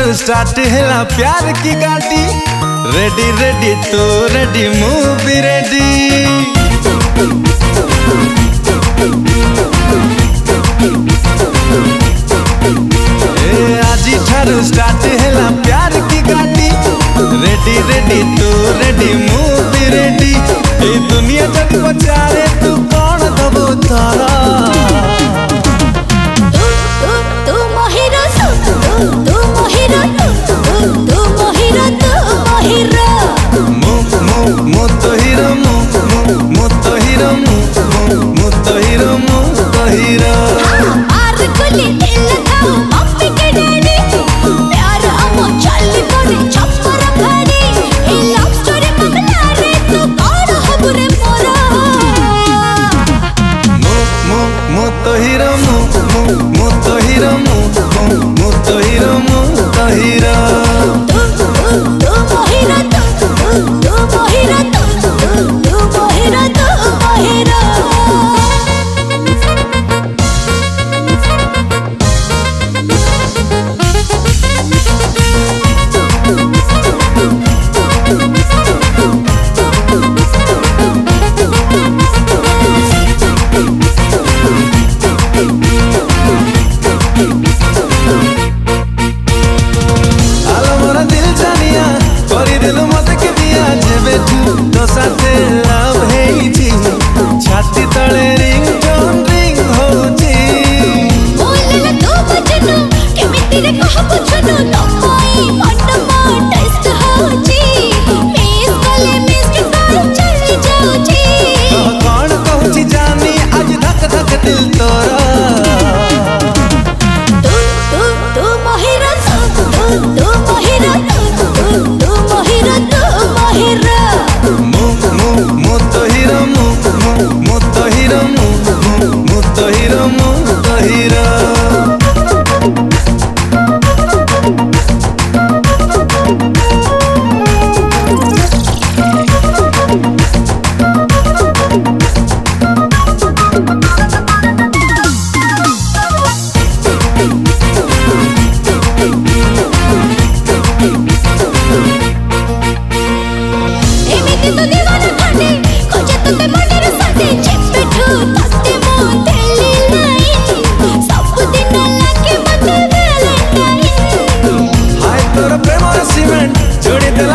ठारू स्टार्ट हैला प्यार की गाड़ी। रेडी रेडी तू रेडी मूवी रेडी। आज ठारू स्टार्ट हैला प्यार की गाड़ी। रेडी रेडी तू रेडी मूवी रेडी। ए दुनिया जग पचारे तू कौन दबो तारा। छाती तले रिंग टोन रिंग होची। बोलला तो बजनो केमिति रे कह बुझनो तमई मनम टेस्ट होची। मिस कले मिस के तार चली जाउची। कौन कहूची जानी आज धक धक दिल तोरा। तू महिरा तू महिरा तू महिरा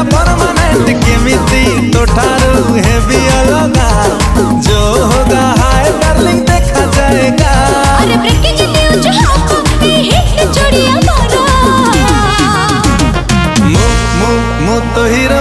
परमानेंट केमिति तो ठारू है भी अलगा। जो होगा हाय डार्लिंग देखा जाएगा। अरे ब्रेकिंग न्यूज हमको हिट जोड़िया मारा। मु तो हीरो